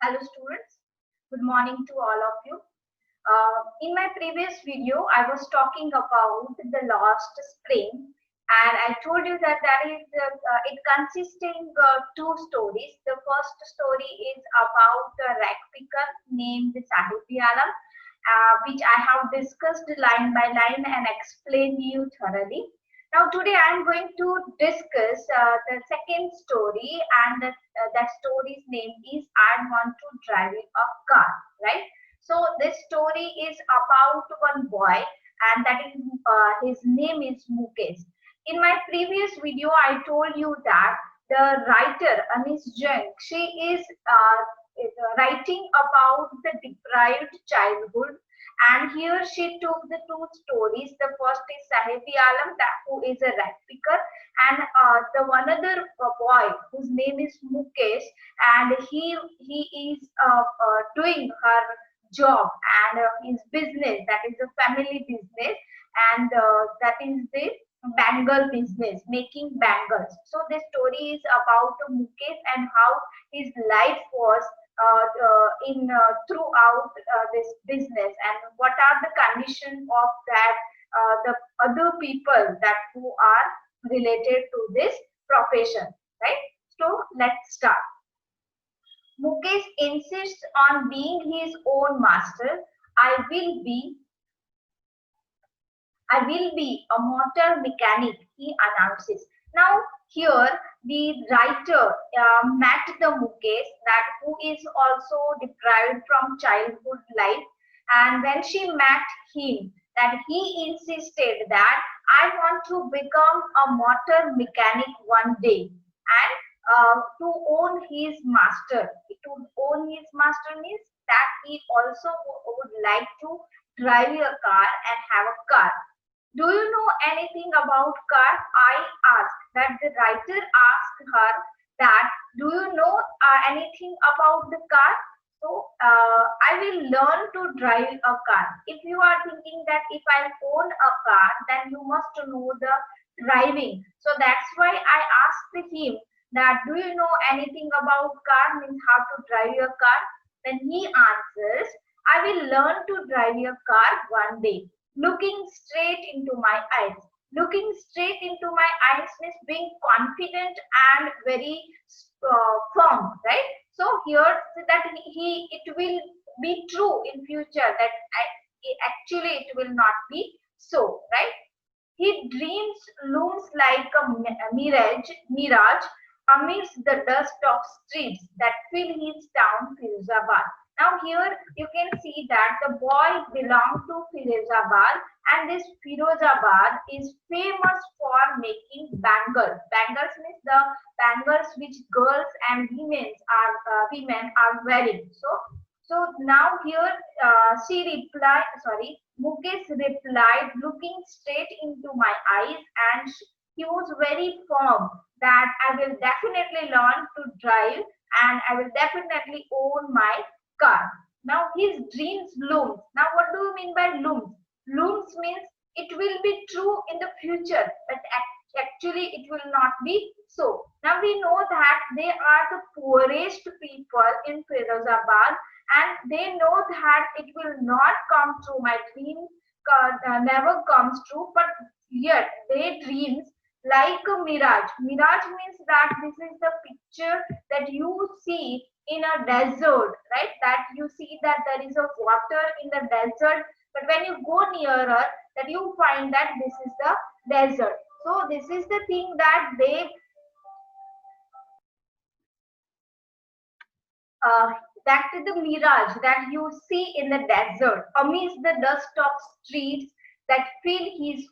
Hello students, good morning to all of you. In my previous video, I was talking about the lost spring, and I told you that it consisting two stories. The first story is about a rag picker named Sahibi Alam, which I have discussed line by line and explained you thoroughly. Now today I am going to discuss the second story, and that story's name is I want to drive a car, right? So this story is about one boy, and that is his name is Mukesh. In my previous video, I told you that the writer Anis Jung, she is writing about the deprived childhood, and here she took the two stories. The first is Sahibi Alam, that who is a rag picker, and the one other boy whose name is Mukesh, and he is doing her job and his business, that is a family business, and that is the bangle business, making bangles. So this story is about Mukesh and how his life was in throughout this business, and what are the conditions of that the other people that who are related to this profession, right? So let's start. Mukesh insists on being his own master. I will be I will be a motor mechanic, he announces. Now, here the writer met the Mukesh, that who is also deprived from childhood life, and when she met him, that he insisted that I want to become a motor mechanic one day, and to own his master. To own his master means that he also would like to drive a car and have a car. Do you know anything about car? I asked. That the writer asked her that, do you know anything about the car? So I will learn to drive a car. If you are thinking that if I own a car, then you must know the driving. So that's why I asked him that, do you know anything about car, means how to drive your car? Then he answers, I will learn to drive your car one day. Looking straight into my eyes. Looking straight into my eyes means being confident and very firm, right? So here that it will be true in future, that actually it will not be so, right? His dreams looms like a mirage amidst the dust of streets that fill his town, Firozabad. Now here you can see that the boy belonged to Firozabad, and this Firozabad is famous for making bangles. Bangles means the bangles which girls and women are wearing. So now here Mukesh replied, looking straight into my eyes, and he was very firm that I will definitely learn to drive and I will definitely own my car. Now his dreams looms. Now what do you mean by looms? Looms means it will be true in the future, but actually it will not be so. Now we know that they are the poorest people in Firozabad, and they know that it will not come true. My dream never comes true, but yet their dreams like a mirage. Mirage means that this is the picture that you see in a desert, right? That you see that there is a water in the desert, but when you go nearer, that you find that this is the desert. So this is the thing that they that is the mirage that you see in the desert amidst the dust of streets that fill his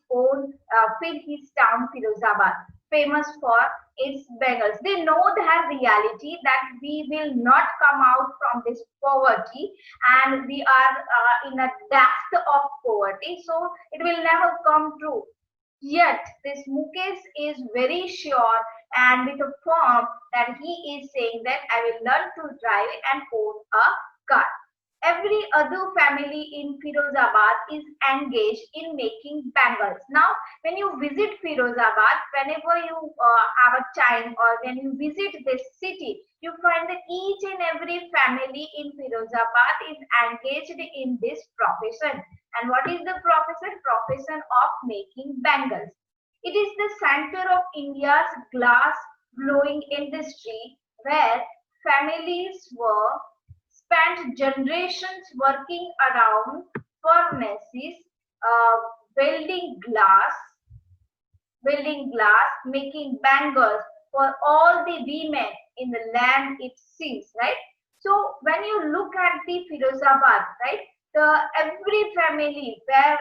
town, Firozabad, famous for its Bengals. They know their reality, that we will not come out from this poverty, and we are in a depth of poverty, so it will never come true. Yet this Mukesh is very sure and with a firm that he is saying that I will learn to drive and own a car. Every other family in Firozabad is engaged in making bangles. Now, when you visit Firozabad, whenever you have a time or when you visit this city, you find that each and every family in Firozabad is engaged in this profession. And what is the profession? Profession of making bangles. It is the center of India's glass blowing industry where families were spent generations working around furnaces, uh, building glass, making bangles for all the women in the land, it seems, right? So when you look at the Firozabad, right, the every family where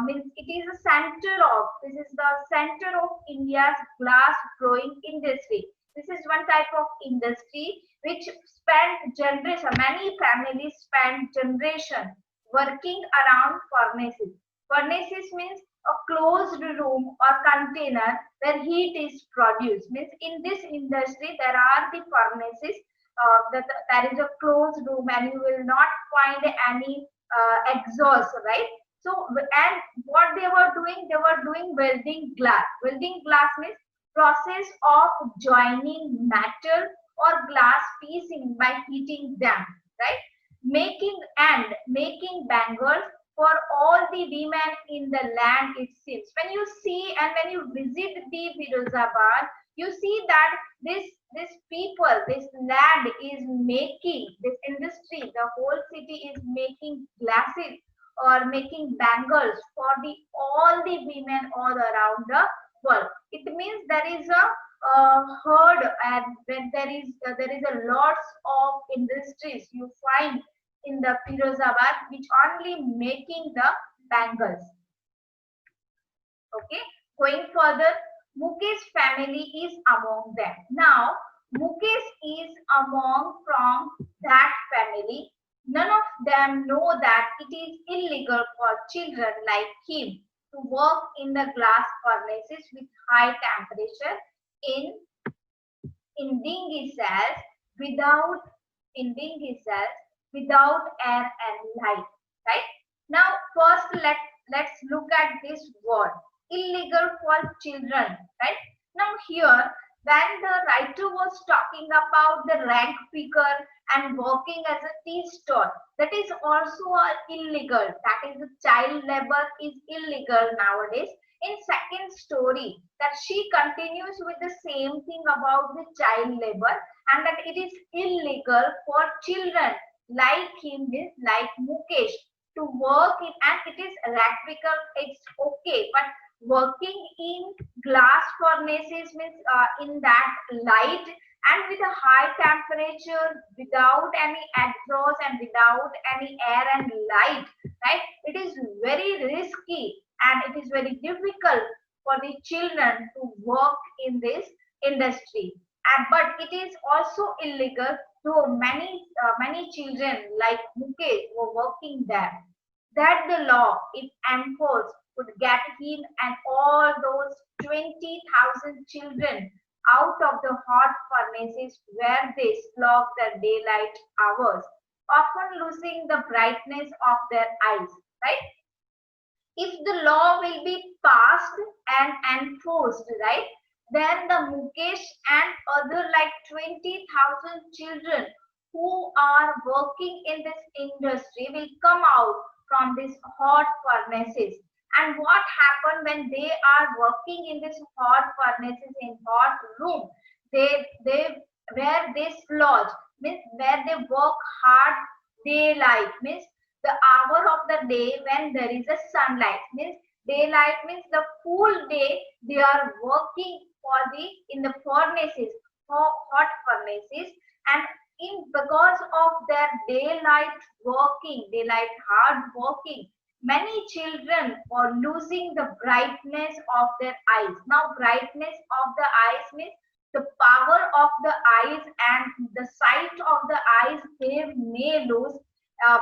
means it is a center of, this is the center of India's glass growing industry. This is one type of industry which spent generation, many families spent generation working around furnaces. Furnaces means a closed room or container where heat is produced. Means in this industry there are the furnaces, there is a closed room and you will not find any exhaust, right? So and what they were doing welding glass. Welding glass means process of joining metal or glass piecing by heating them, right? Making bangles for all the women in the land, it seems. When you see and when you visit the Firozabad, you see that this people, this land is making this industry, the whole city is making glasses or making bangles for the all the women all around the world. It means there is a herd, and when there is a lots of industries you find in the Firozabad which only making the bangles. Okay, going further, Mukesh family is among them. Now, Mukesh is among from that family. None of them know that it is illegal for children like him to work in the glass furnaces with high temperature in dingy cells without without air and light. Right now, first let's look at this word illegal for children. Right now, here when the writer was talking about the rag picker and working as a tea stall, that is also illegal. That is, the child labor is illegal nowadays. In second story, that she continues with the same thing about the child labor, and that it is illegal for children like him, means like Mukesh, to work in, and it is electrical, it's okay, but working in glass furnaces means in that light and with a high temperature without any exhaust and without any air and light, right? It is very risky and it is very difficult for the children to work in this industry. But it is also illegal to many children like Mukesh were working there. That the law, if enforced, would get him and all those 20,000 children out of the hot furnaces where they slog their daylight hours, often losing the brightness of their eyes, right? If the law will be passed and enforced, right, then the Mukesh and other like 20,000 children who are working in this industry will come out from these hot furnaces. And what happened when they are working in this hot furnaces in hot room? They where they sludge, means where they work hard daylight, means the hour of the day when there is a sunlight, means daylight means the full day they are working for the in the furnaces, hot furnaces, and in because of their daylight hard working, many children are losing the brightness of their eyes. Now, brightness of the eyes means the power of the eyes and the sight of the eyes they may lose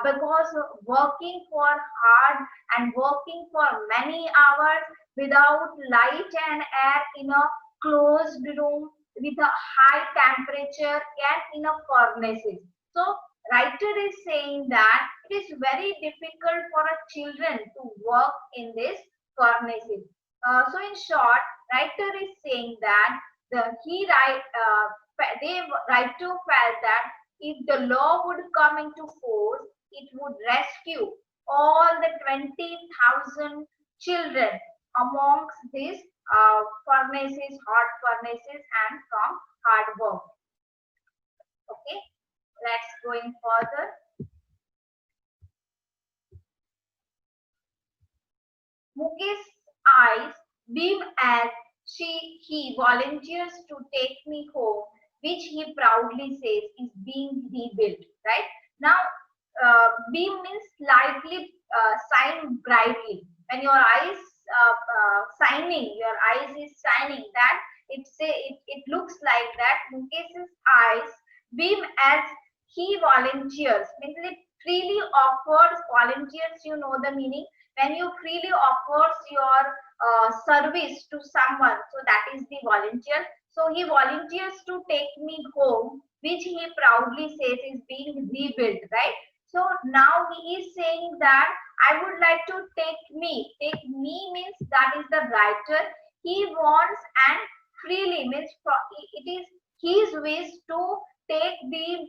because working for hard and working for many hours without light and air in a closed room with a high temperature and in a furnaces. So writer is saying that it is very difficult for a children to work in this furnaces. So in short, writer is saying that they writer felt that if the law would come into force, it would rescue all the 20,000 children amongst these furnaces, hot furnaces, and from hard work. Okay, let's going further. Mukesh's eyes beam as he volunteers to take me home, which he proudly says is being rebuilt. Right now, beam means slightly shine brightly. When your eyes shining, your eyes is shining. That it looks like that. Mukesh's eyes beam as he volunteers. Means it freely offers volunteers. You know the meaning. When you freely offers your service to someone, so that is the volunteer. So he volunteers to take me home, which he proudly says is being rebuilt, right? So now he is saying that I would like to take me. Take me means that is the writer. He wants and freely means it is his wish to take the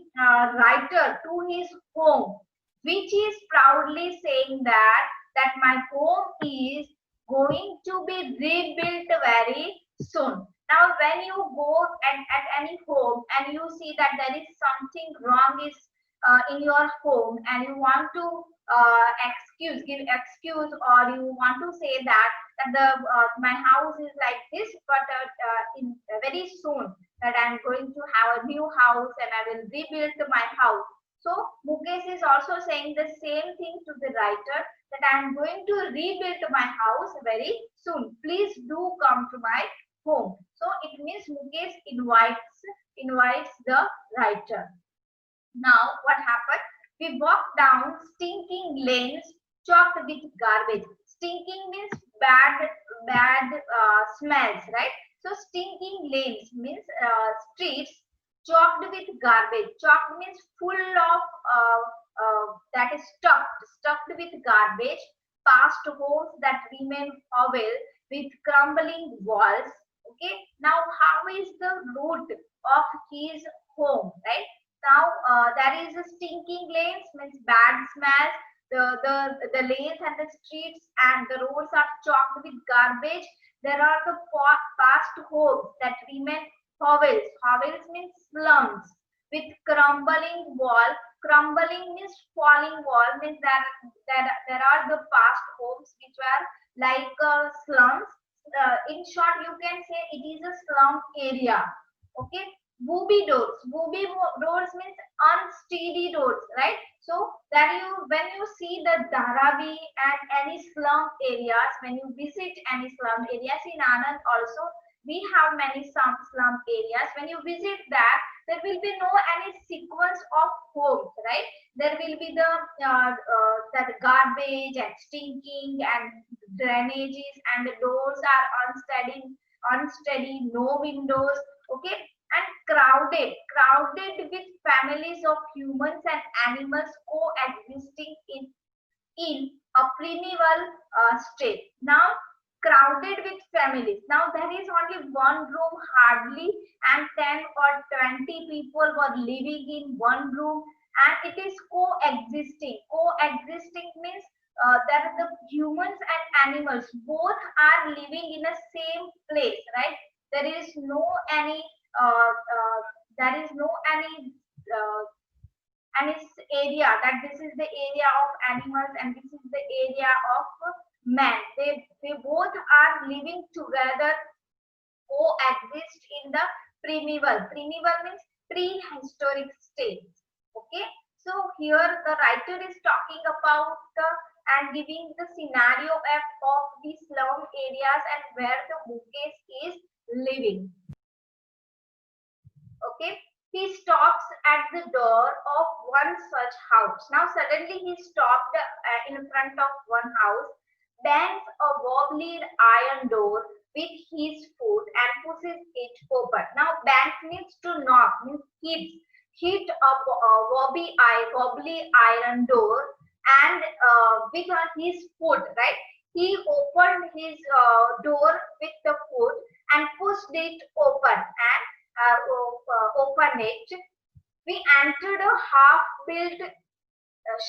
writer to his home, which is proudly saying that my home is going to be rebuilt very soon. Now, when you go at any home and you see that there is something wrong is in your home, and you want to give excuse, or you want to say that my house is like this, but in very soon that I am going to have a new house and I will rebuild my house. So Mukesh is also saying the same thing to the writer, that I am going to rebuild my house very soon. Please do come to my home. So it means Mukesh invites the writer. Now what happened? We walked down stinking lanes choked with garbage. Stinking means bad smells, right? So stinking lanes means streets choked with garbage. Choked means full of that is stuffed with garbage. Past homes that remain foul with crumbling walls. Okay. Now how is the route of his home, right? Now there is a stinking lanes means bad smells. The lanes and the streets and the roads are choked with garbage. There are the past homes that remain hovels. Hovels means slums with crumbling wall. Crumbling means falling wall, means that there are the past homes which were like slums. In short, you can say it is a slum area. Okay. Booby doors. Booby doors means unsteady doors, right? So that when you see the Dharavi and any slum areas, when you visit any slum areas in Anand also, we have many slum areas. When you visit that, there will be no any sequence of homes, right? There will be the that garbage and stinking and drainages, and the doors are unsteady, no windows. Okay. And crowded with families of humans and animals coexisting in a primeval state. Now, crowded with families. Now, there is only one room hardly, and 10 or 20 people were living in one room, and it is coexisting. Coexisting means that the humans and animals both are living in the same place, right? There is no any any area that this is the area of animals and this is the area of man. They both are living together, coexist in the primeval. Primeval means prehistoric state. Okay. So here the writer is talking about and giving the scenario of the slum areas and where the Mukesh is living. Okay, he stops at the door of one such house. Now suddenly he stopped in front of one house, bangs a wobbly iron door with his foot and pushes it open. Now bang means to knock, means kids. hit a wobbly iron door, and with his foot, right? He opened his door with the foot and pushed it open and opened it. We entered a half-built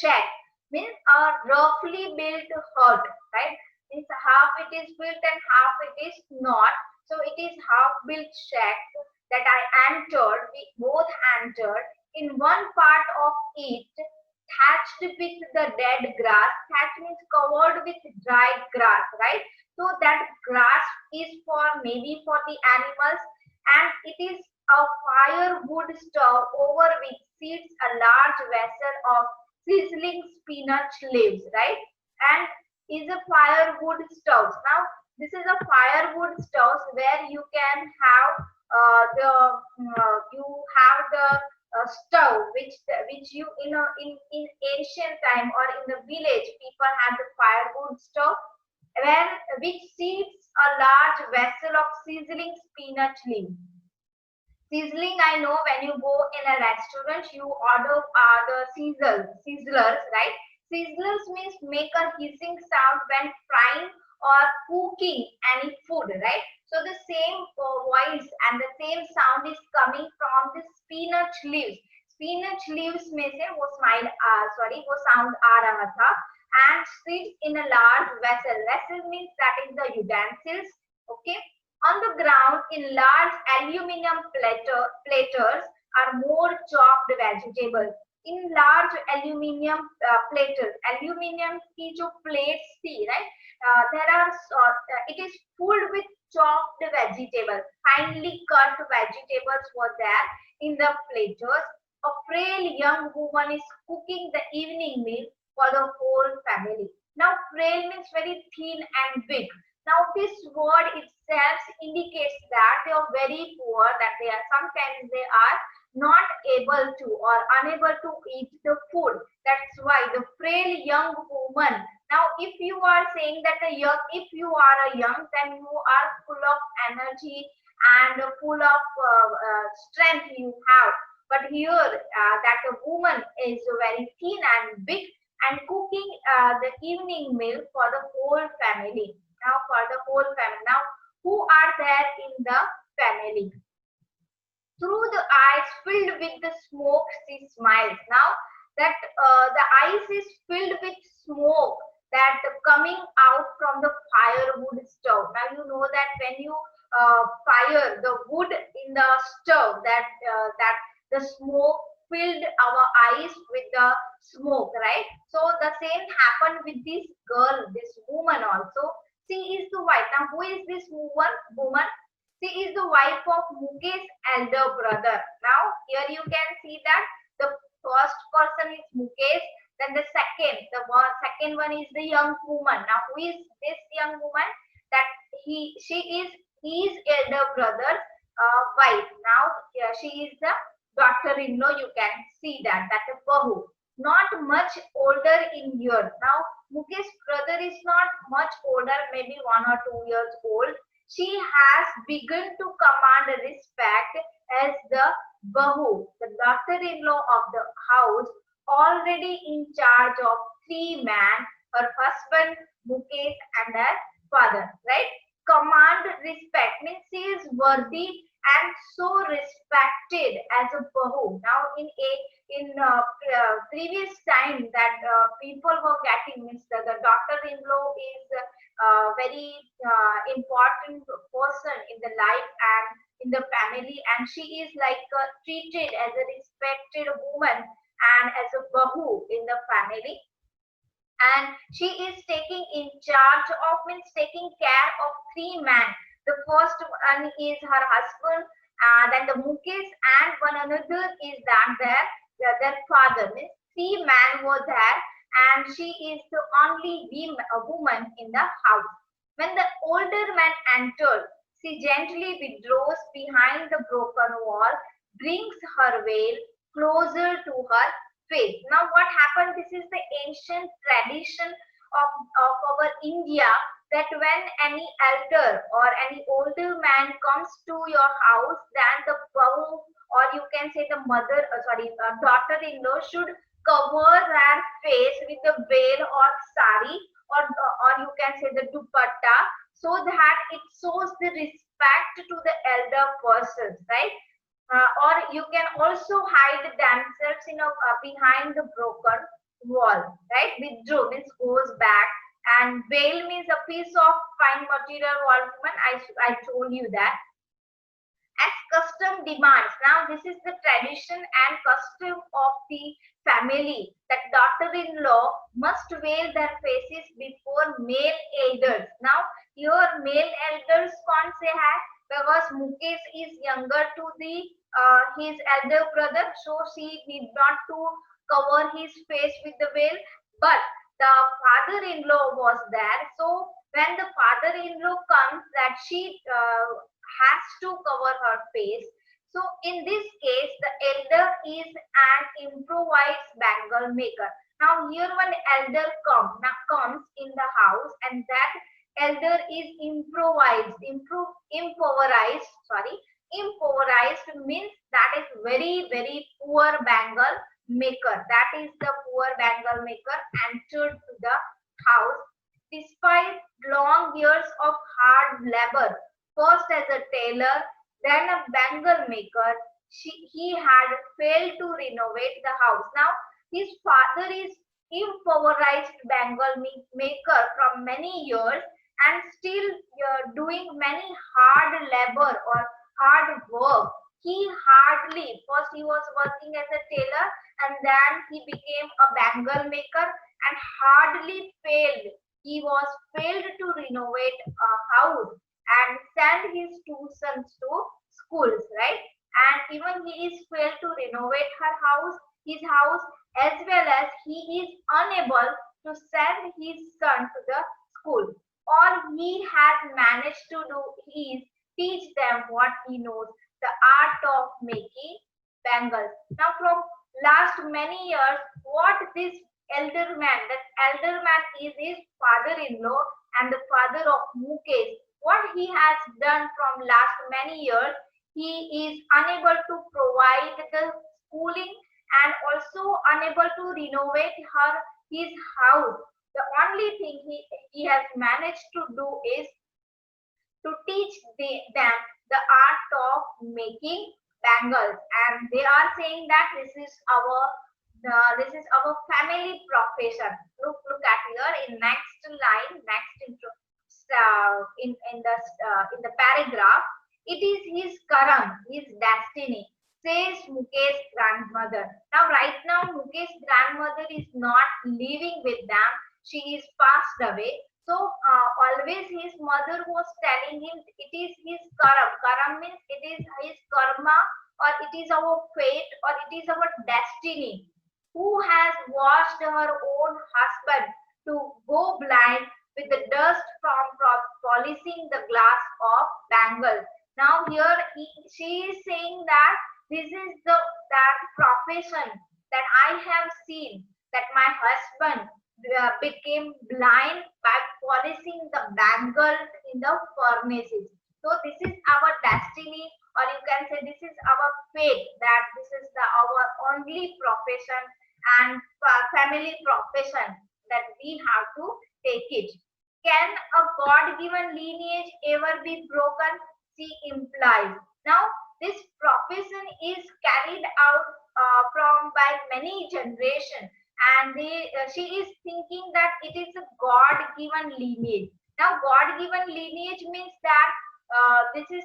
shack, means a roughly built hut, right? Means half it is built and half it is not. So it is half-built shack that I entered. We both entered. In one part of it, thatched with the dead grass. Thatch means covered with dry grass, right? So that grass is for maybe for the animals, and it is a firewood stove over which sits a large vessel of sizzling spinach leaves, right? And is a firewood stove. Now, this is a firewood stove where you can have you have the stove which you in ancient time or in the village people had the firewood stove where which seats a large vessel of sizzling spinach leaves. Sizzling, I know when you go in a restaurant, you order the sizzlers, right? Sizzlers means make a hissing sound when frying or cooking any food, right? So the same voice and the same sound is coming from the spinach leaves. Spinach leaves में से वो smile वो sound आ रहा था, and sits in a large vessel. Vessel means that is the utensils, okay? On the ground, in large aluminium platters are more chopped vegetables. In large aluminium platters, aluminium की जो plates थी, right? There are it is full with chopped vegetables. Finely cut vegetables were there in the platters. A frail young woman is cooking the evening meal for the whole family. Now, frail means very thin and big. Now, this word itself indicates that they are very poor, that they are sometimes they are not able to or unable to eat the food. That's why the frail young woman. Now, if you are saying that if you are a young, then you are full of energy and full of strength you have. But here, that a woman is very thin and big and cooking the evening meal for the whole family. Now, for the whole family. Now, who are there in the family? Through the eyes filled with the smoke, she smiles. Now, that the eyes is filled with smoke that coming out from the firewood stove. Now, you know that when you fire the wood in the stove, that the smoke filled our eyes with the smoke, right? So, the same happened with this girl, this woman also. She is the wife. Now, who is this woman? She is the wife of Mukesh's elder brother. Now, here you can see that the first person is Mukesh, then the second one is the young woman. Now, who is this young woman? That she is his elder brother's wife. Now, she is the daughter-in-law. You can see that. That's a bahu. Not much older in years. Now, Mukesh's brother is not much older, maybe 1 or 2 years old. She has begun to command respect as the bahu, the daughter-in-law of the house, already in charge of 3 men, her husband, Mukesh, and her father, right? Command respect means she is worthy and so respected as a bahu. Now, in previous time that people were getting, means the daughter-in-law is very important person in the life and in the family, and she is like treated as a respected woman and as a bahu in the family. And she is taking in charge of, means taking care of 3 men. The first one is her husband, then the Mukesh, and one another is that their father. Means 3 men were there, and she is the only woman in the house. When the older man entered, she gently withdraws behind the broken wall, brings her veil closer to her face. Now, what happened? This is the ancient tradition of our India, that when any elder or any older man comes to your house, then the bahu or you can say the daughter-in-law should cover her face with a veil or sari, or you can say the dupatta, so that it shows the respect to the elder persons, right? Or you can also hide themselves behind the broken wall, right? Withdraw means goes back, and veil means a piece of fine material ornament. I told you that. As custom demands. Now, this is the tradition and custom of the family that daughter-in-law must veil their faces before male elders. Now, here male elders can't say hai, because Mukesh is younger to the his elder brother, so she need not to cover his face with the veil. But the father-in-law was there, so when the father-in-law comes, that she has to cover her face. So in this case, the elder is an improvised bangle maker. Now here one elder comes in the house, and that elder is improvised means that is very, very poor bangle maker. That is the poor bangle maker entered to the house despite long years of hard labor. First as a tailor, then a bangle maker, he had failed to renovate the house. Now, his father is impoverished bangle maker from many years, and still doing many hard labor or hard work. First he was working as a tailor, and then he became a bangle maker, and hardly failed. He was failed to renovate a house and send his two sons to schools, right? And even he is failed to renovate his house, as well as he is unable to send his son to the school. All he has managed to do is teach them what he knows, the art of making bangles. Now, from last many years, what this elder man is his father-in-law and the father of Mukesh. What he has done from last many years, he is unable to provide the schooling and also unable to renovate his house. The only thing he has managed to do is to teach them the art of making bangles, and they are saying that this is our family profession. Look at here in next line, next intro, in the paragraph. It is his karam, his destiny, says Mukesh's grandmother. Now, right now, Mukesh's grandmother is not living with them. She is passed away. So, always his mother was telling him it is his karam. Karam means it is his karma, or it is our fate, or it is our destiny. Who has washed her own husband to go blind with the dust from polishing the glass of bangles. Now here she is saying that this is that profession that I have seen, that my husband became blind by polishing the bangles in the furnaces. So this is our destiny, or you can say this is our fate, that this is our only profession and family profession that we have to take it. Can a God-given lineage ever be broken? She implies. Now, this profession is carried out by many generations, and she is thinking that it is a God-given lineage. Now, God-given lineage means that this is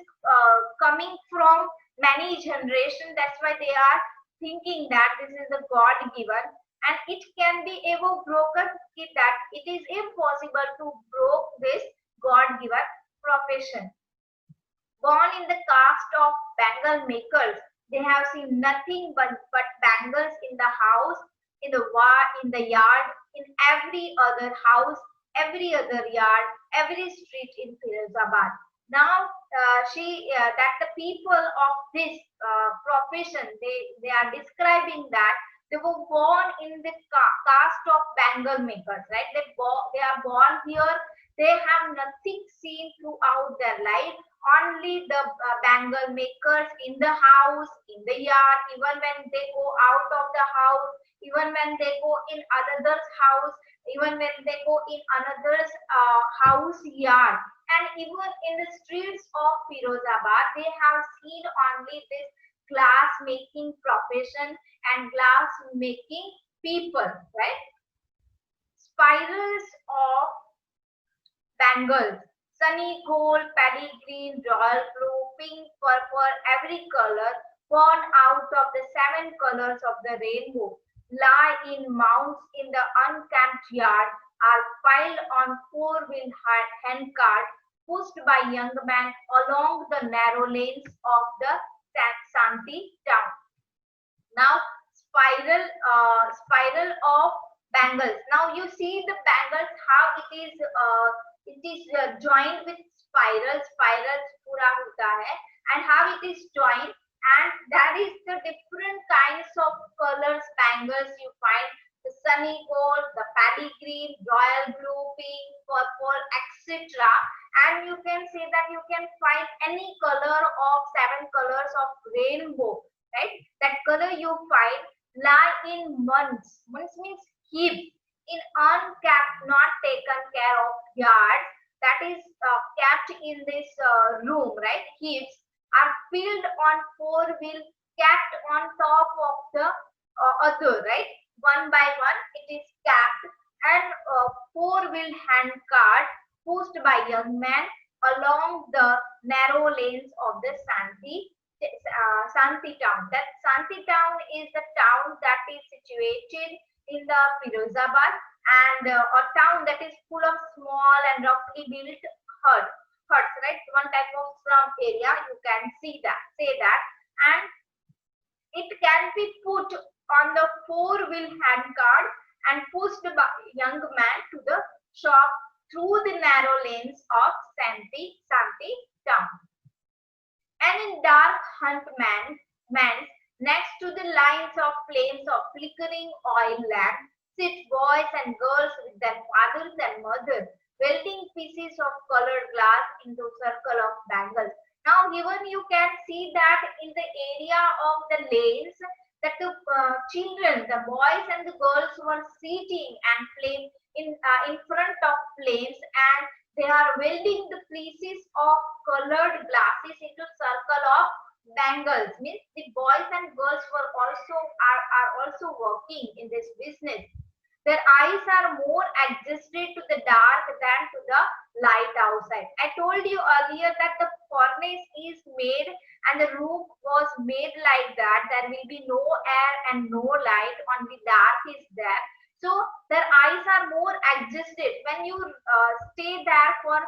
coming from many generations. That's why they are thinking that this is a God-given, and it can be ever broken, that it is impossible to break this God-given profession. Born in the caste of bangle makers, they have seen nothing but bangles in the house, in the yard, in every other house, every other yard, every street in Firozabad. Now, that the people of this profession, they are describing that they were born in the caste of bangle makers, right? They are born here They have nothing seen throughout their life. Only the bangle makers in the house, in the yard, even when they go out of the house, even when they go in another's house, even when they go in another's house yard, and even in the streets of Firozabad, they have seen only this glass making profession and glass making people, right? Spirals of bangles, sunny gold, paddy green, royal blue, pink, purple, every color born out of the seven colors of the rainbow lie in mounds in the uncamped yard, are piled on four-wheel handcart pushed by young men along the narrow lanes of the Santi town. Now spiral of bangles. Now you see the bangles how it is joined with spirals pura hota hai, and how it is joined, and that is the different kinds of colors bangles you find: the sunny gold, the paddy green, royal blue, pink, purple, etc. And you can say that you can find any color of seven colors of rainbow, right? That color you find lie in months. Months means heaps in unkept, not taken care of yards, that is kept in this room, right? Heaps are filled on four-wheel, kept on top of the other, right? One by one, it is kept, and four-wheel hand cart pushed by young men along the narrow lanes of the Santi town. That Santi town is the town that is situated in the Firozabad, and a town that is full of small and roughly built huts, right? One type of slum area, you can say that, and it can be put on the four-wheel handcart and pushed by young man to the shop through the narrow lanes of Santi town. And in dark man's next to the lines of flames of flickering oil lamp sit boys and girls with their fathers and mothers, welding pieces of colored glass into circle of bangles. Now even you can see that in the area of the lanes, that the children, the boys and the girls were sitting and playing in front of flames, and they are welding the pieces of colored glasses into circle of bangles. Means the boys and girls are also working in this business. Their eyes are more adjusted to the dark than to the light outside. I told you earlier that the furnace is made and the roof was made like that. There will be no air and no light, only dark is there. So their eyes are more adjusted. When you stay there for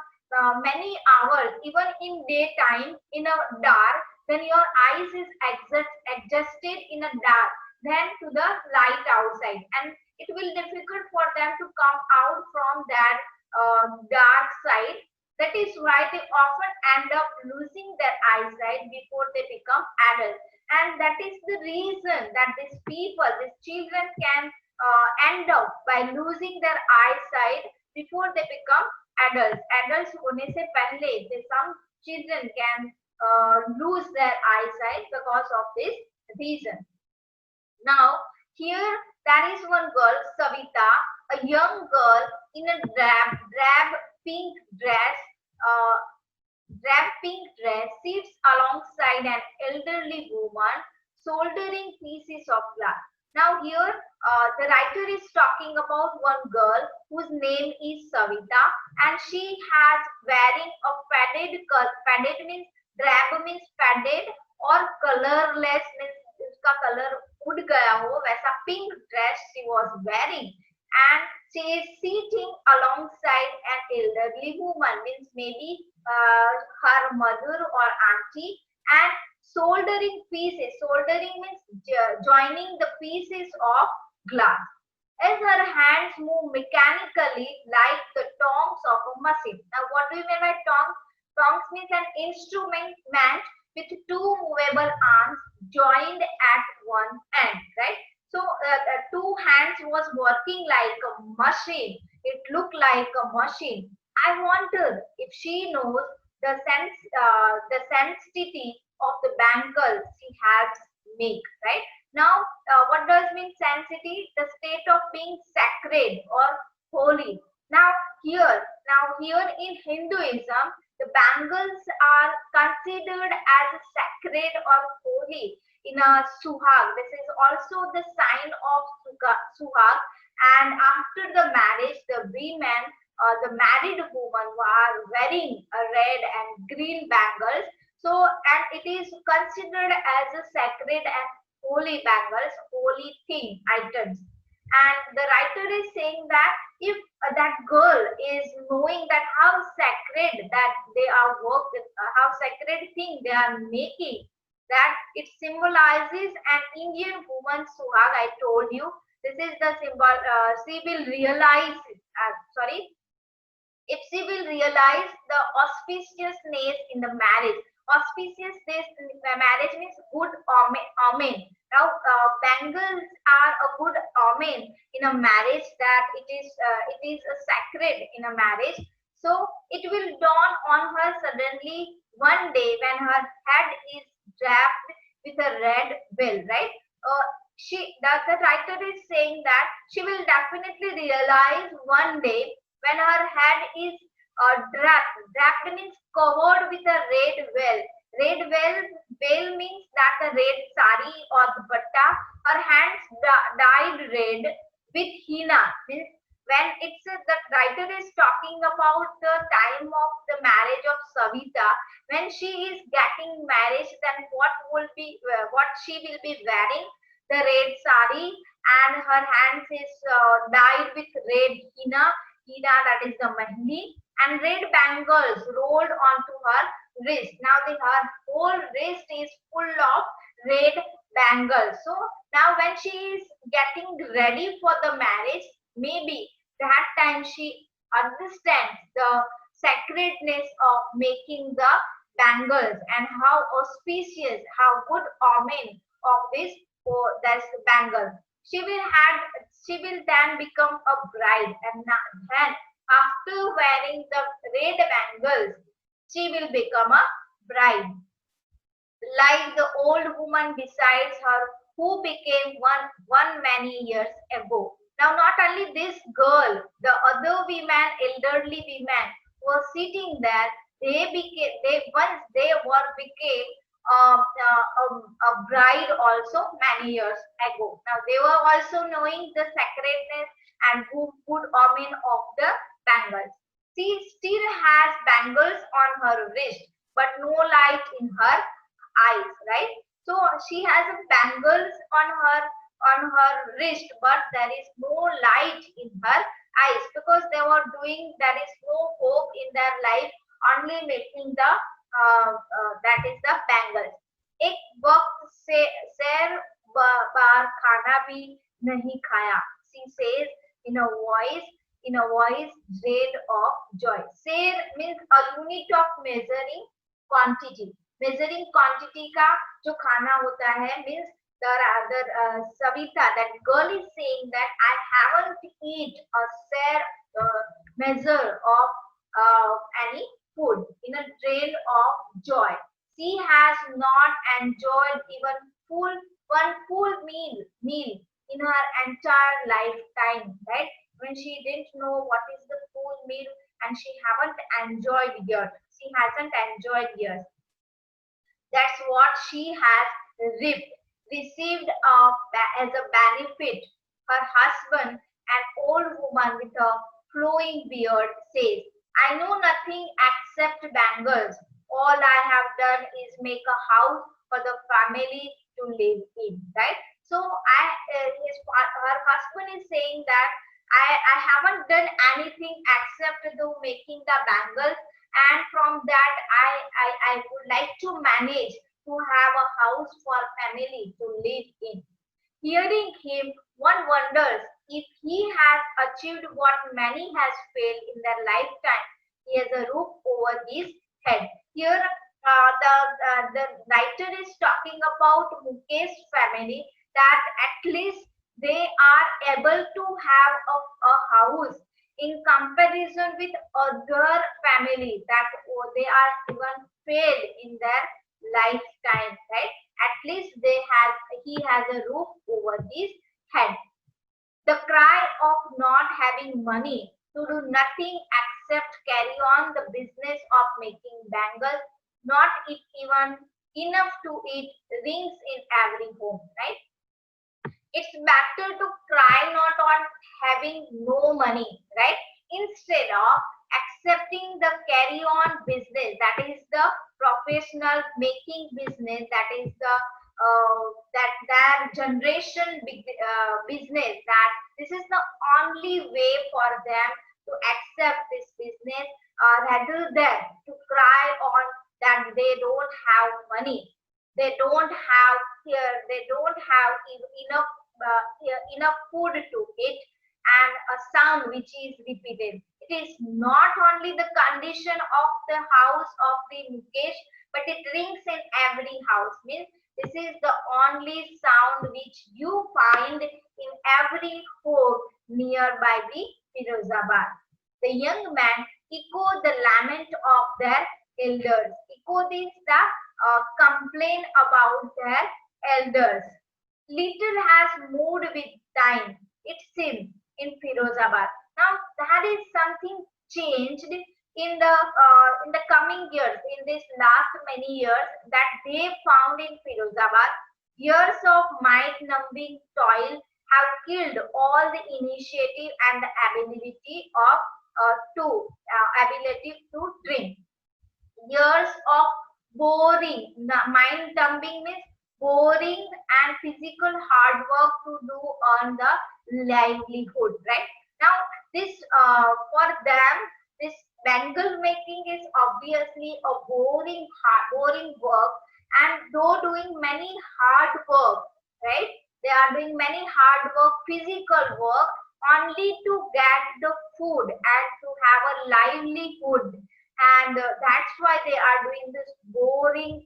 many hours, even in daytime, in a dark, then your eyes is adjusted in a dark than to the light outside, and it will difficult for them to come out from that dark side. That is why they often end up losing their eyesight before they become adults, and that is the reason that these children can end up by losing their eyesight before they become adults. Adults होने से पहले some children can lose their eyesight because of this reason. Now here there is one girl, Savita, a young girl in a drab pink dress, sits alongside an elderly woman soldering pieces of glass. Now here the writer is talking about one girl whose name is Savita, and she has wearing a faded means drab means faded, or colorless means उसका color उड़ गया हो वैसा pink dress she was wearing, and she is sitting alongside an elderly woman, means maybe her mother or auntie, and soldering pieces. Soldering means joining the pieces of glass, as her hands move mechanically like the tongs of a machine. Now what do you mean by tongs? Tongs means an instrument meant with two movable arms joined at one end, right? So the two hands was working like a machine. It looked like a machine, I wonder if she knows the sensitivity of the bangles she has make. Right now, what does mean sensitivity? The state of being sacred or holy. Now here in Hinduism, the bangles are considered as sacred or holy in a suhag. This is also the sign of suhag. And after the marriage, the women, the married women who are wearing a red and green bangles. So, and it is considered as a sacred and holy bangles, holy thing items. And the writer is saying that if that girl is knowing that how sacred that they are working, how sacred thing they are making, that it symbolizes an Indian woman suhag. I told you this is the symbol. She will realize. Sorry, if she will realize the auspiciousness in the marriage. Auspiciousness in the marriage means good omen. Now, bangles are a good omen in a marriage, that it is a sacred in a marriage. So it will dawn on her suddenly one day when her head is draped with a red veil, right? The writer is saying that she will definitely realize one day when her head is draped. Draped means covered with a red veil. Veil means that the red sari or dupatta. Her hands dyed red with henna. Means when the writer is talking about the time of the marriage of Savita, when she is getting married, then what she will be wearing? The red sari, and her hands is dyed with red henna. That is the mehndi, and red bangles rolled onto her wrist. Now her whole wrist is full of red bangles. So now when she is getting ready for the marriage, maybe that time she understands the sacredness of making the bangles and how auspicious, how good omen of this, that's the bangle. She will then become a bride, and then after wearing the red bangles, she will become a bride. Like the old woman besides her who became one many years ago. Now not only this girl, the other women, elderly women were sitting there, once they were became a bride also many years ago. Now they were also knowing the sacredness and good omen of the bangles. She still has bangles on her wrist, but no light in her eyes, right? So she has a bangles on her wrist, but there is no light in her eyes, because there is no hope in their life, only making the that is the bangles. एक वक्त से शेर बार खाना भी नहीं खाया. She says in a voice red of joy. Share means a unit of measuring quantity. Measuring quantity का जो खाना होता है means the Savita, that girl is saying that I haven't eat a share measure of any food in a trail of joy. She has not enjoyed even one full meal in her entire lifetime, right? When she didn't know what is the full meal, and she haven't enjoyed yet. She hasn't enjoyed yet. That's what she has received as a benefit. Her husband, an old woman with a flowing beard, says, I know nothing except bangles. All I have done is make a house for the family to live in, right? So her husband is saying that I haven't done anything except making the bangles, and from that I would like to manage to have a house for family to live in. Hearing him, one wonders if he has achieved what many has failed in their lifetime. He has a roof over his head. Here, the writer is talking about Mukesh family, that at least they are able to have a house in comparison with other families that they are even failed in their lifetime, right? At least he has a roof over his head. The cry of not having money to do nothing except carry on the business of making bangles, not even enough to eat, rings in every home, right? It's better to cry not on having no money, right? Instead of accepting the carry on business, that is the professional making business, that is the that their generation business, that this is the only way for them to accept this business, rather than to cry on that they don't have money, they don't have here, they don't have enough enough food to eat, and a sound which is repeated. It is not only the condition of the house of the Mukesh, but it rings in every house. Means this is the only sound which you find in every home nearby the Firozabad. The young man echoed the lament of their elders. Echo is the complaint about their elders. Little has moved with time, it seems, in Firozabad. Now that is something changed in the coming years, in this last many years that they found in Firozabad. Years of mind-numbing toil have killed all the initiative and the ability to drink. Years of boring, mind dumping means boring and physical hard work to do on the livelihood, right? Now this for them, this bangle making is obviously a boring work, and though doing many hard work, right? They are doing many hard work, physical work, only to get the food and to have a livelihood, and that's why they are doing this boring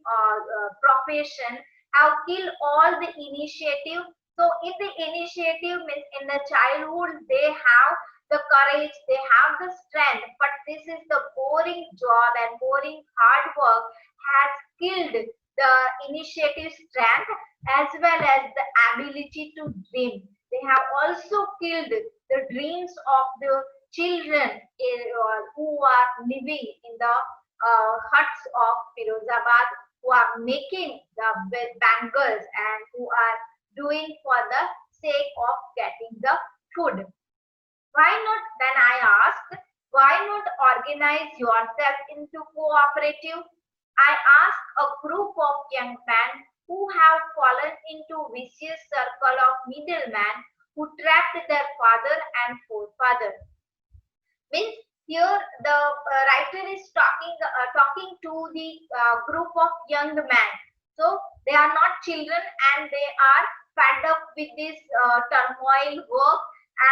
profession, have killed all the initiative. So if the initiative means in the childhood they have the courage, they have the strength, but this is the boring job and boring hard work has killed the initiative strength as well as the ability to dream. They have also killed the dreams of the children who are living in the huts of Firozabad, who are making the bangles and who are doing for the sake of getting the food. Why not, then I asked, why not organize yourself into cooperative? I asked a group of young men who have fallen into vicious circle of middlemen who trapped their father and forefather. Means here the writer is talking to the group of young men. So they are not children and they are fed up with this turmoil work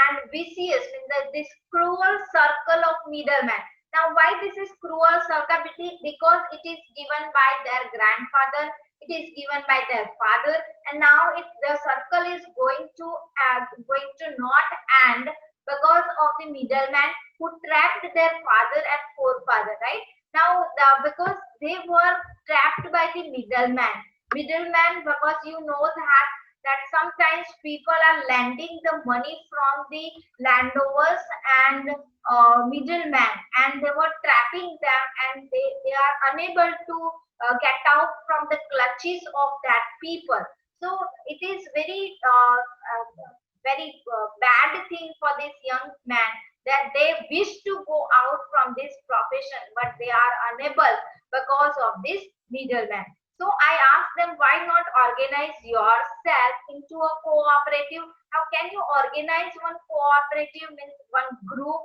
and vicious in this cruel circle of middlemen. Now why this is cruel circle? Because it is given by their grandfather, it is given by their father, and now the circle is going to not end because of the middleman who trapped their father and forefather, right? Now because they were trapped by the middleman, because you know that sometimes people are lending the money from the landowners and middlemen, and they were trapping them, and they are unable to get out from the clutches of that people. So it is very bad thing for this young man that they wish to go out from this profession, but they are unable because of this middleman. So I asked them, why not organize yourself into a cooperative? How can you organize one cooperative, means one group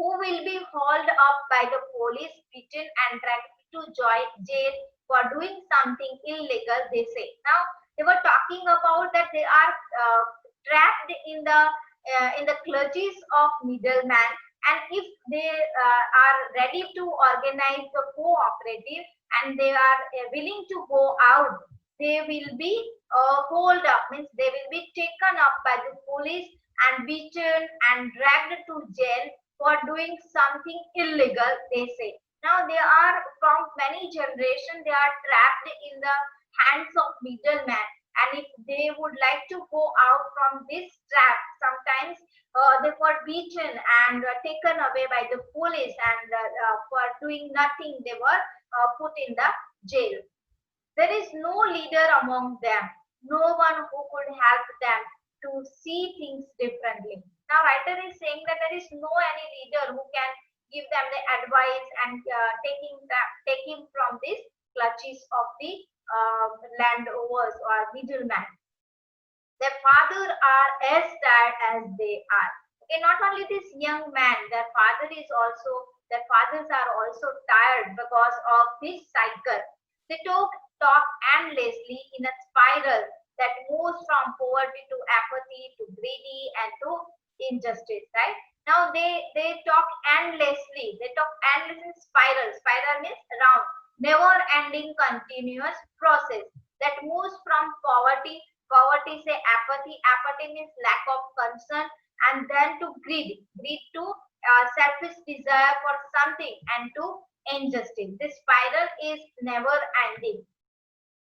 who will be hauled up by the police, beaten and dragged to jail for doing something illegal, they say. Now they were talking about that they are trapped in the clutches of middleman, and if they are ready to organize the cooperative and they are willing to go out, they will be hold up, means they will be taken up by the police and beaten and dragged to jail for doing something illegal, they say. Now they are from many generations, they are trapped in the hands of middlemen. And if they would like to go out from this trap, sometimes they were beaten and taken away by the police, and for doing nothing, they were put in the jail. There is no leader among them, no one who could help them to see things differently. Now, writer is saying that there is no any leader who can give them the advice and taking from these clutches of the landovers or middlemen. Their father are as tired as they are. Okay, not only this young man, their fathers are also tired because of this cycle. They talk endlessly in a spiral that moves from poverty to apathy to greedy and to injustice. Right now, they talk endlessly. They talk endlessly spiral. Spiral means round, never-ending, continuous process that moves from poverty. Poverty say apathy. Apathy means lack of concern, and then to greed. Greed to selfish desire for something, and to injustice. This spiral is never ending.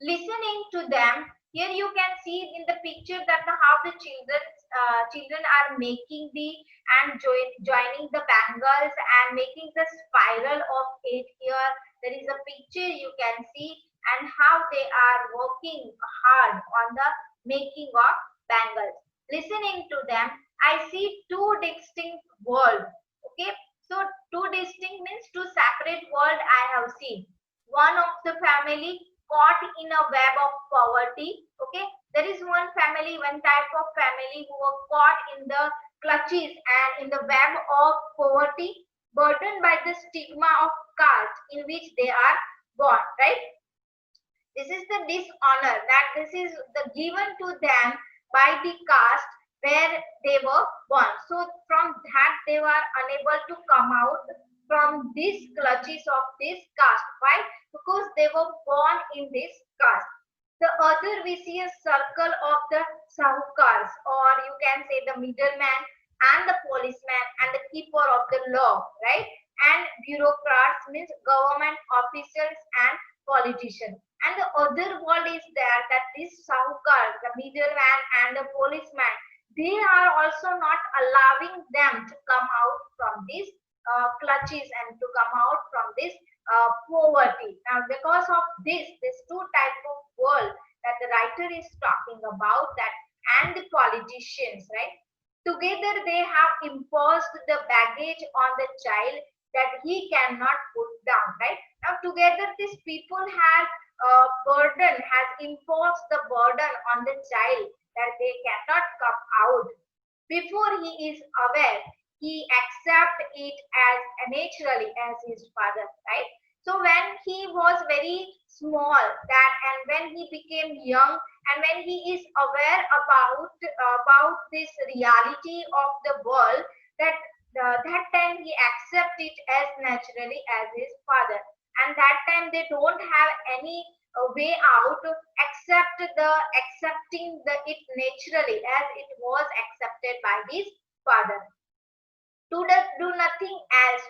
Listening to them, here you can see in the picture that how the children are making the and joining the bangles and making the spiral of it. Here there is a picture you can see, and how they are working hard on the making of bangles. Listening to them, I see two distinct worlds. Okay, so two distinct means two separate world I have seen. One of the family caught in a web of poverty. Okay, there is one family, one type of family who were caught in the clutches and in the web of poverty, burdened by the stigma of caste in which they are born. Right, this is the dishonor that this is the given to them by the caste where they were born. So from that they were unable to come out from these clutches of this caste. Why? Because they were born in this caste. The other, we see a circle of the sahukars, or you can say the middleman and the policeman and the keeper of the law, right? And bureaucrats means government officials and politicians. And the other world is there that this sahukar, the middleman and the policeman, they are also not allowing them to come out from these clutches and to come out from this poverty. Now, because of this two type of world that the writer is talking about, that and the politicians, right? Together they have imposed the baggage on the child that he cannot put down, right? Now, together these people have has imposed the burden on the child that they cannot come out. Before he is aware, he accepts it as naturally as his father, right? So when he was very small, that and when he became young, and when he is aware about this reality of the world, that time he accepts it as naturally as his father, and that time they don't have any way out except the accepting it naturally as it was accepted by his father. To do nothing else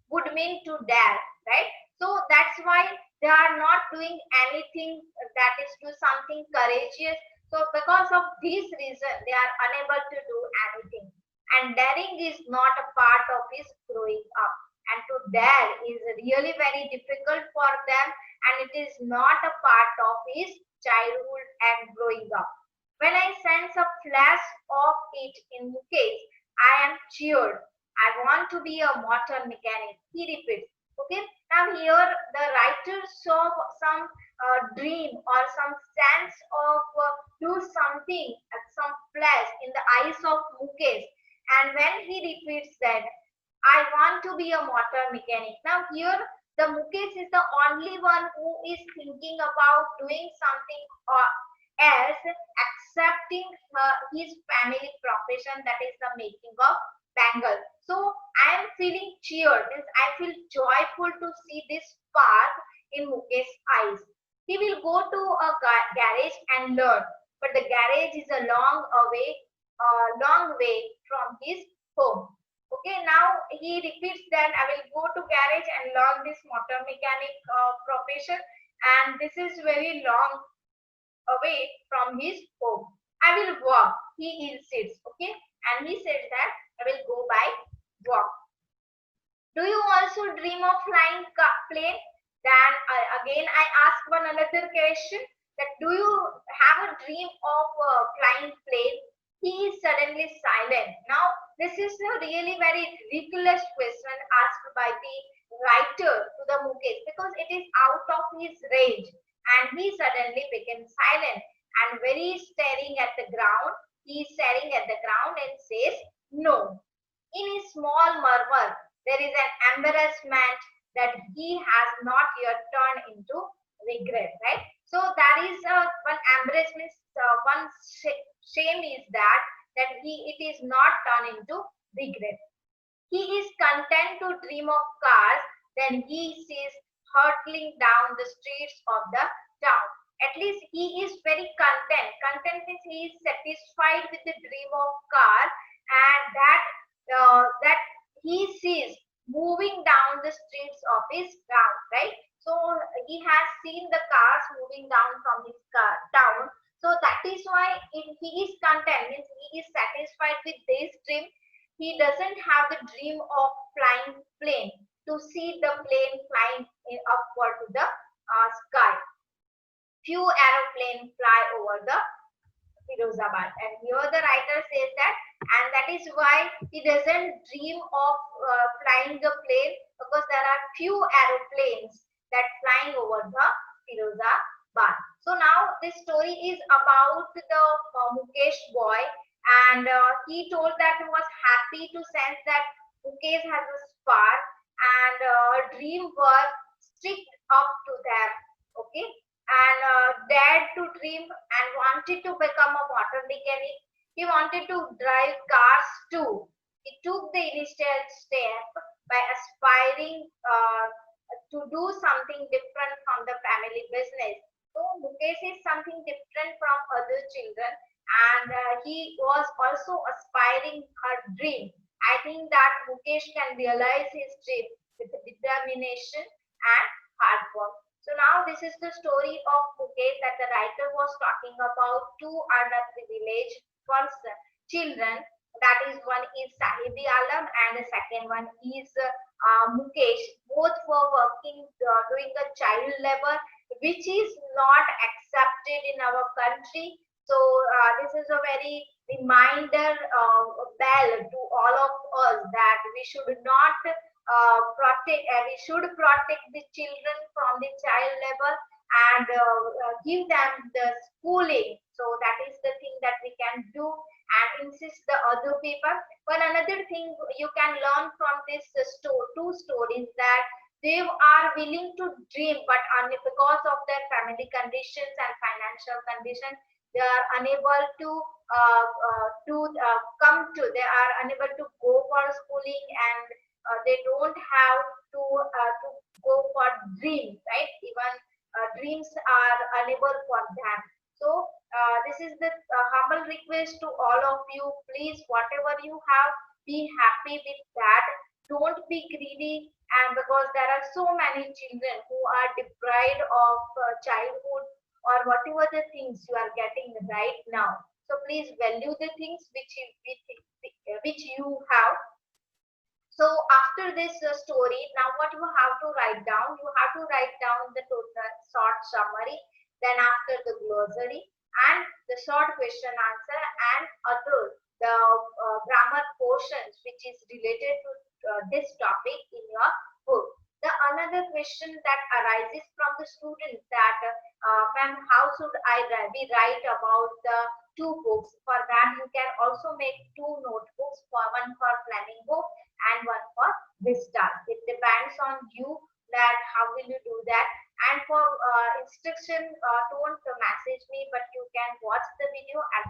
would mean to dare, right? So that's why they are not doing anything that is to something courageous. So because of this reason, they are unable to do anything. And daring is not a part of his growing up. And to dare is really very difficult for them, and it is not a part of his childhood and growing up. When I sense a flash of it in Mukesh, I am cheered. I want to be a motor mechanic, he repeats. Okay, now here the writer saw some dream or some sense of do something, some flash in the eyes of Mukesh. And when he repeats that, I want to be a motor mechanic. Now here the Mukesh is the only one who is thinking about doing something else, accepting his family profession, that is the making of bangles. So I am feeling cheered, means I feel joyful to see this spark in Mukesh's eyes. He will go to a garage and learn, but the garage is a long way long way from his home. Okay, now he repeats that I will go to garage and learn this motor mechanic profession, and this is very long away from his home. I will walk, he insists. Okay, and he says that I will go by walk. Do you also dream of flying plane? Then again I ask one another question, that do you have a dream of flying plane? He is suddenly silent. Now this is a really very ridiculous question asked by the writer to the Mukesh, because it is out of his range, and he suddenly became silent and very staring at the ground. He is staring at the ground and says no. In his small murmur, there is an embarrassment that he has not yet turned into regret, right? So that is one embarrassment, one shame is that it is not turned into regret. He is content to dream of cars, then he sees hurtling down the streets of the town. At least he is very content. Content means he is satisfied with the dream of car, and that he sees moving down the streets of his town, right? So he has seen the cars moving down from his town. So that is why he is content, means he is satisfied with this dream. He doesn't have the dream of flying plane, to see the plane flying upward to the sky. Few aeroplanes fly over the Firozabad, and here the writer says that, and that is why he doesn't dream of flying the plane, because there are few aeroplanes that flying over the Firozabad. So now this story is about the Mukesh boy, and he told that he was happy to sense that Mukesh has a spark, and dream were strict up to them. Okay, and dared to dream and wanted to become a motor mechanic. He wanted to drive cars too. He took the initial step by aspiring to do something different from the family business. So Mukesh is something different from other children, and he was also aspiring her dream. I think that Mukesh can realize his dream with determination and hard work. So now this is the story of Mukesh that the writer was talking about two underprivileged person, children. That is, one is Sahibi Alam and the second one is Mukesh. Both were working, doing a child labor, which is not accepted in our country. So this is a very reminder bell to all of us that we should not we should protect the children from the child labor, and give them the schooling. So that is the thing that we can do, and insist the other people. But another thing you can learn from this two stories, that they are willing to dream, but only because of their family conditions and financial conditions, they are unable to they are unable to go for schooling, and they don't have to go for dreams, right? Even dreams are unable for them. So this is the humble request to all of you. Please, whatever you have, be happy with that. Don't be greedy, and because there are so many children who are deprived of childhood or whatever the things you are getting right now. So please value the things which you have. So after this story, now what you have to write down? You have to write down the total short summary, then after the glossary and the short question answer and other the grammar portions which is related to this topic in your book. The another question that arises from the students that ma'am, how should I write about the two books? For that you can also make two notebooks, for one for planning book and one for Vista. It depends on you that how will you do that. And for instruction, don't message me, but you can watch the video and